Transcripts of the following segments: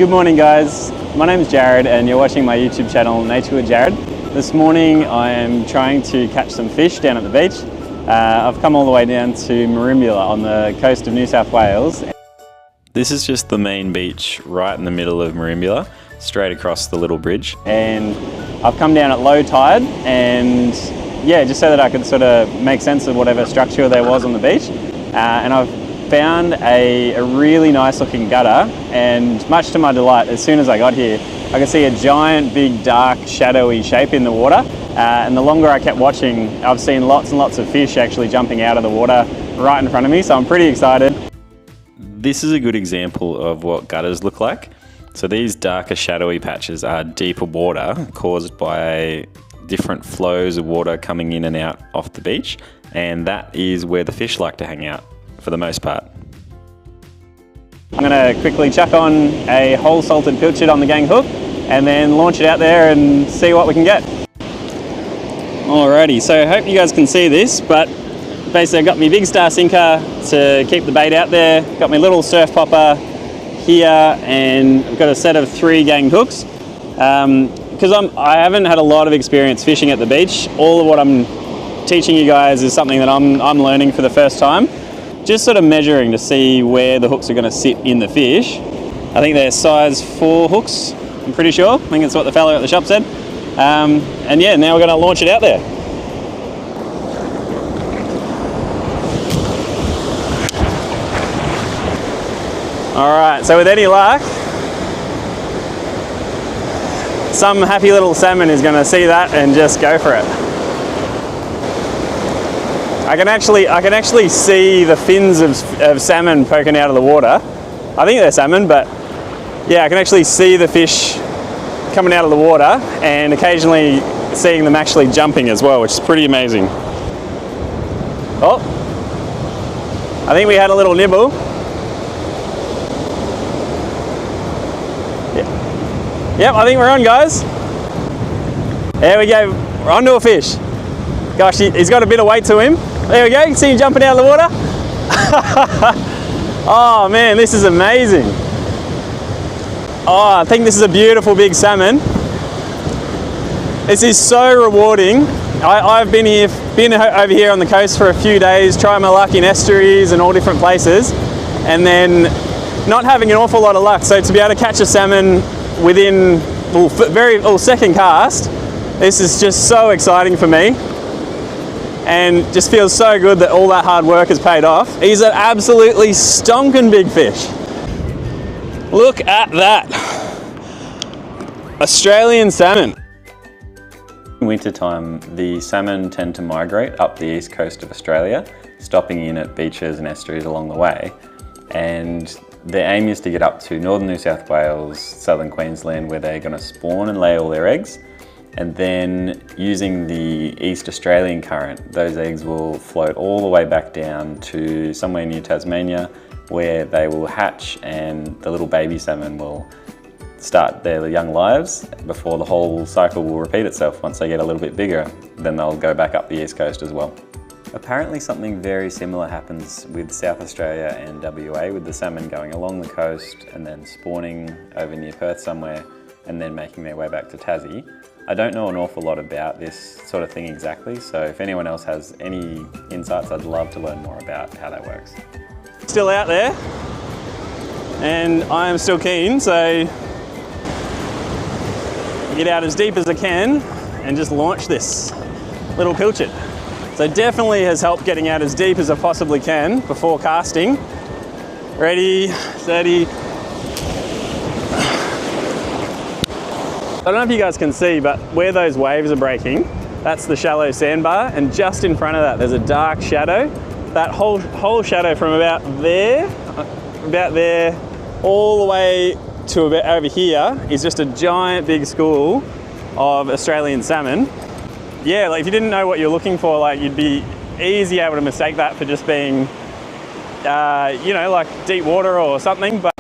Good morning guys, my name is Jared and you're watching my YouTube channel Nature with Jared. This morning I am trying to catch some fish down at the beach. I've come all the way down to Merimbula on the coast of New South Wales. This is just the main beach right in the middle of Merimbula, straight across the little bridge. And I've come down at low tide and yeah, just so that I could sort of make sense of whatever structure there was on the beach. And I've found a really nice looking gutter, and much to my delight, as soon as I got here, I could see a giant, big, dark, shadowy shape in the water. And the longer I kept watching, I've seen lots and lots of fish actually jumping out of the water right in front of me, so I'm pretty excited. This is a good example of what gutters look like. So these darker, shadowy patches are deeper water caused by different flows of water coming in and out off the beach, and that is where the fish like to hang out for the most part. I'm going to quickly chuck on a whole salted pilchard on the gang hook and then launch it out there and see what we can get. Alrighty, so I hope you guys can see this, but basically I've got my big star sinker to keep the bait out there, got my little surf popper here, and I've got a set of 3 gang hooks. Because I haven't had a lot of experience fishing at the beach, all of what I'm teaching you guys is something that I'm learning for the first time. Just sort of measuring to see where the hooks are going to sit in the fish. I think they're size 4 hooks, I'm pretty sure. I think that's what the fellow at the shop said. And yeah, now we're going to launch it out there. Alright, so with any luck, some happy little salmon is going to see that and just go for it. I can actually see the fins of salmon poking out of the water. I think they're salmon, but yeah, I can actually see the fish coming out of the water and occasionally seeing them actually jumping as well, which is pretty amazing. Oh, I think we had a little nibble. Yep, I think we're on, guys. There we go, we're onto a fish. Gosh, he's got a bit of weight to him. There we go, you can see him jumping out of the water. Oh man, this is amazing. Oh, I think this is a beautiful big salmon. This is so rewarding. I've been over here on the coast for a few days, trying my luck in estuaries and all different places, and then not having an awful lot of luck. So to be able to catch a salmon within second cast, this is just so exciting for me. And just feels so good that all that hard work has paid off. He's an absolutely stonking big fish. Look at that. Australian salmon. In winter time, the salmon tend to migrate up the east coast of Australia, stopping in at beaches and estuaries along the way. And their aim is to get up to northern New South Wales, southern Queensland, where they're going to spawn and lay all their eggs. And then using the East Australian current, those eggs will float all the way back down to somewhere near Tasmania, where they will hatch and the little baby salmon will start their young lives before the whole cycle will repeat itself. Once they get a little bit bigger, then they'll go back up the east coast as well. Apparently something very similar happens with South Australia and WA, with the salmon going along the coast and then spawning over near Perth somewhere and then making their way back to Tassie. I don't know an awful lot about this sort of thing exactly, so if anyone else has any insights, I'd love to learn more about how that works. Still out there, and I am still keen, so get out as deep as I can and just launch this little pilchard. So definitely has helped getting out as deep as I possibly can before casting. Ready, steady. I don't know if you guys can see, but where those waves are breaking, that's the shallow sandbar, and just in front of that there's a dark shadow. That whole shadow from about there, all the way to about over here is just a giant big school of Australian salmon. Yeah, like if you didn't know what you're looking for, like you'd be easy able to mistake that for just being, you know, like deep water or something. But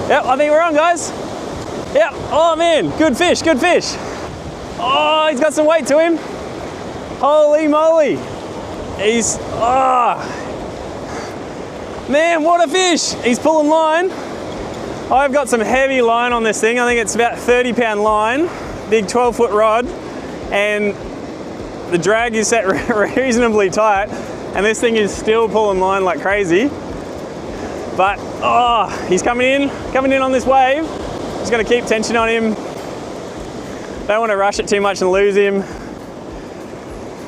yep, I think we're on, guys. Yep, oh man, good fish, good fish. Oh, he's got some weight to him. Holy moly. He's, Man, what a fish! He's pulling line. I've got some heavy line on this thing. I think it's about 30-pound line, big 12-foot rod, and the drag is set reasonably tight, and this thing is still pulling line like crazy. But, oh, he's coming in on this wave. Just got to keep tension on him. Don't want to rush it too much and lose him.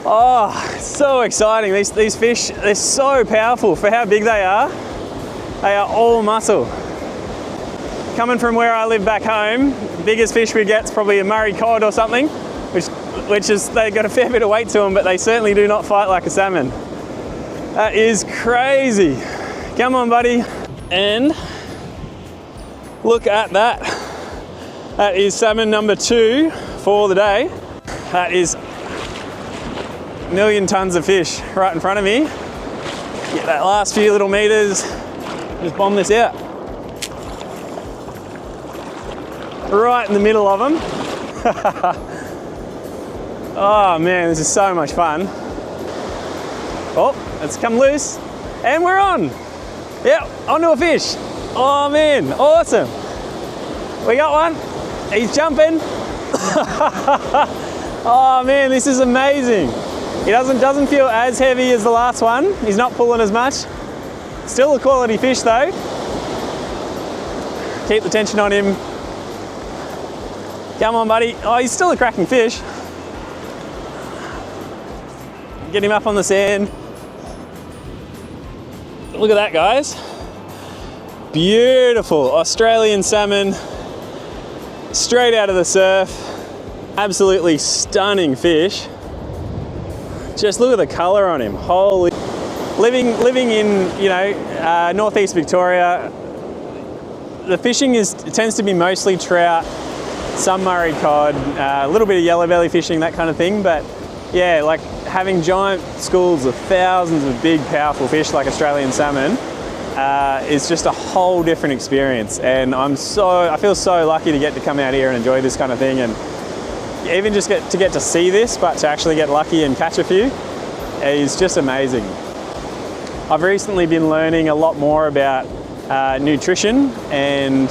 Oh, so exciting. These fish, they're so powerful for how big they are. They are all muscle. Coming from where I live back home, biggest fish we get is probably a Murray cod or something, which is, they've got a fair bit of weight to them, but they certainly do not fight like a salmon. That is crazy. Come on, buddy. And look at that. That is salmon number 2 for the day. That is a million tons of fish right in front of me. Get that last few little meters, just bomb this out. Right in the middle of them. Oh man, this is so much fun. Oh, it's come loose. And we're on. Yep, onto a fish. Oh man, awesome. We got one. He's jumping. Oh man, this is amazing. He doesn't feel as heavy as the last one. He's not pulling as much. Still a quality fish though. Keep the tension on him. Come on, buddy. Oh, he's still a cracking fish. Get him up on the sand. Look at that, guys. Beautiful Australian salmon, straight out of the surf. Absolutely stunning fish. Just look at the colour on him. Holy. Living in, you know, northeast Victoria, the fishing tends to be mostly trout, some Murray cod, a little bit of yellow belly fishing, that kind of thing. But yeah, like having giant schools of thousands of big, powerful fish like Australian salmon is just a whole different experience. And I feel so lucky to get to come out here and enjoy this kind of thing, and even just get to see this, but to actually get lucky and catch a few is just amazing. I've recently been learning a lot more about nutrition, and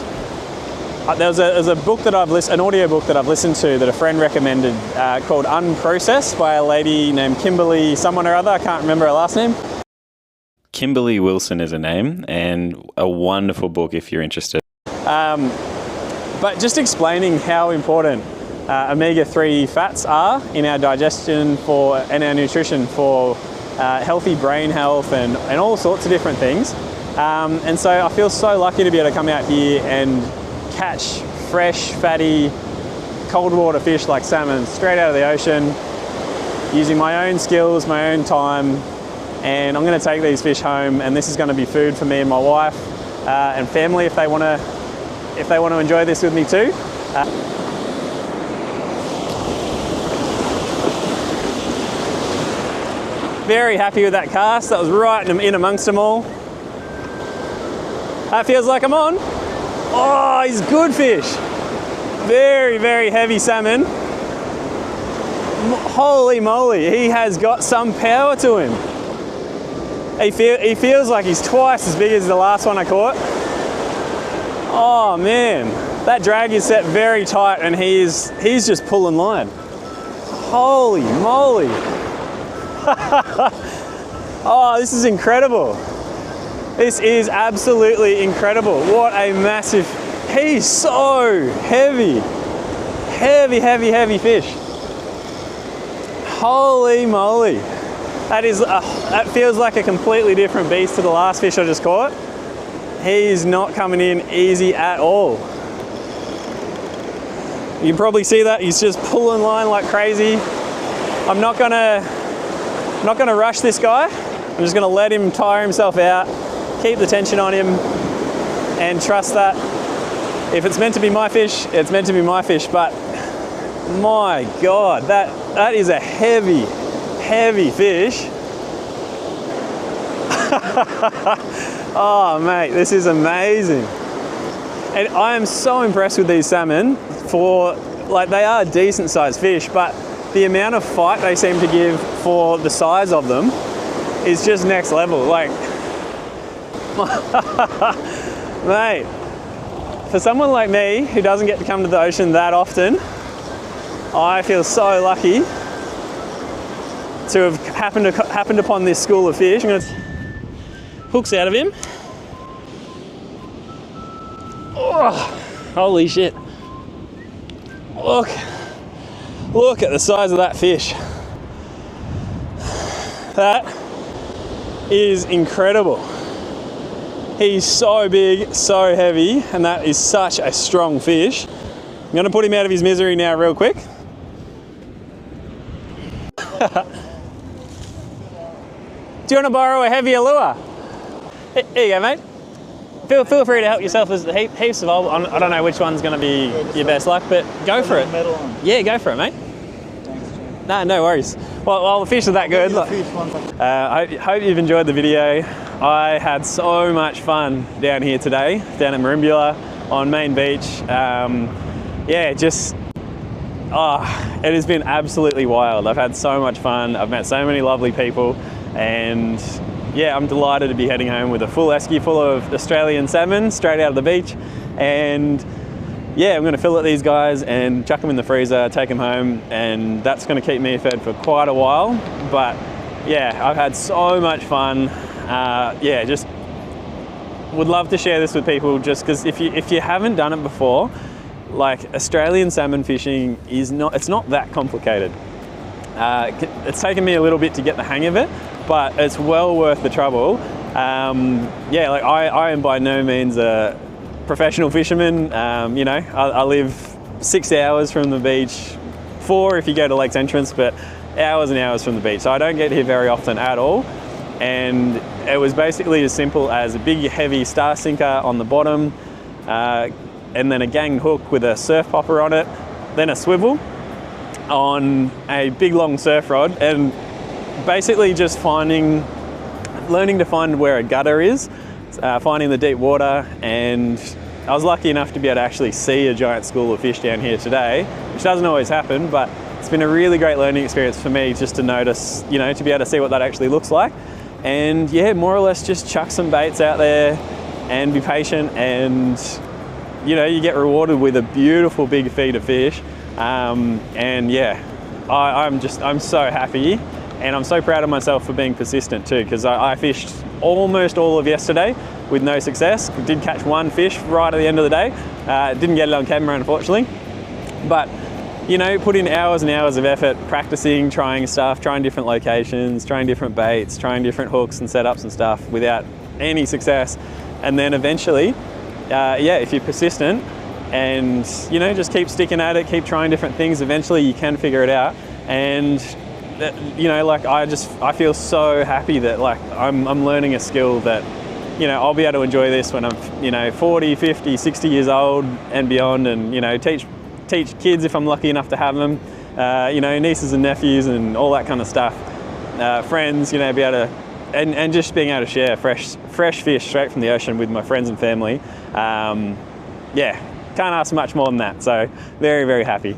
there's a book that an audio book that I've listened to that a friend recommended called Unprocessed by a lady named Kimberly someone or other. I can't remember her last name. Kimberly Wilson is a name, and a wonderful book if you're interested. But just explaining how important omega-3 fats are in our digestion and our nutrition for healthy brain health and all sorts of different things. And so I feel so lucky to be able to come out here and catch fresh, fatty, cold water fish like salmon straight out of the ocean, using my own skills, my own time, and I'm going to take these fish home, and this is going to be food for me and my wife and family if they want to enjoy this with me too. Very happy with that cast. That was right in amongst them all. That feels like I'm on. Oh, he's good fish. Very, very heavy salmon. Holy moly, he has got some power to him. He feels like he's twice as big as the last one I caught. Oh man, that drag is set very tight, and he's just pulling line. Holy moly. Oh, this is incredible. This is absolutely incredible. What a massive, he's so heavy. Heavy fish. Holy moly. That feels like a completely different beast to the last fish I just caught. He's not coming in easy at all. You can probably see that he's just pulling line like crazy. I'm not gonna rush this guy. I'm just gonna let him tire himself out, keep the tension on him, and trust that if it's meant to be my fish, it's meant to be my fish. But my God, that is a heavy fish. Oh mate, this is amazing. And I am so impressed with these salmon they are decent sized fish, but the amount of fight they seem to give for the size of them is just next level. Like, Mate, for someone like me who doesn't get to come to the ocean that often, I feel so lucky to have happened upon this school of fish. I'm going to hooks out of him. Oh, holy shit. Look at the size of that fish. That is incredible. He's so big, so heavy, and that is such a strong fish. I'm going to put him out of his misery now real quick. Do you want to borrow a heavier lure? Here you go, mate. Feel free to help yourself. There's heaps of old. I don't know which one's going to be your best luck, but go for it. Yeah, go for it, mate. No worries. Well, the fish are that good. I hope you've enjoyed the video. I had so much fun down here today, down at Merimbula on Main Beach. Yeah, it has been absolutely wild. I've had so much fun. I've met so many lovely people, and yeah, I'm delighted to be heading home with a full esky full of Australian salmon straight out of the beach. And yeah, I'm going to fillet these guys and chuck them in the freezer, take them home, and that's going to keep me fed for quite a while. But yeah, I've had so much fun. Yeah, just would love to share this with people, just because if you haven't done it before, like, Australian salmon fishing it's not that complicated. It's taken me a little bit to get the hang of it, but it's well worth the trouble. Yeah, like I am by no means a professional fisherman. You know, I live 6 hours from the beach, 4 if you go to Lakes Entrance, but hours and hours from the beach. So I don't get here very often at all. And it was basically as simple as a big heavy star sinker on the bottom, and then a gang hook with a surf popper on it, then a swivel on a big long surf rod, and basically just learning to find where a gutter is, finding the deep water. And I was lucky enough to be able to actually see a giant school of fish down here today, which doesn't always happen, but it's been a really great learning experience for me just to notice, you know, to be able to see what that actually looks like. And yeah, more or less just chuck some baits out there and be patient, and you know, you get rewarded with a beautiful big feed of fish. And yeah, I'm so happy, and I'm so proud of myself for being persistent too, because I fished almost all of yesterday with no success. Did catch one fish right at the end of the day. Didn't get it on camera, unfortunately, but you know, put in hours and hours of effort practicing, trying stuff, trying different locations, trying different baits, trying different hooks and setups and stuff without any success. And then eventually, yeah, if you're persistent and, you know, just keep sticking at it, keep trying different things, eventually you can figure it out. And, you know, like I feel so happy that like I'm learning a skill that, you know, I'll be able to enjoy this when I'm, you know, 40, 50, 60 years old and beyond, and, you know, teach kids if I'm lucky enough to have them, you know, nieces and nephews and all that kind of stuff, friends, you know, be able to, and just being able to share fresh fish straight from the ocean with my friends and family. Yeah, can't ask much more than that. So very, very happy.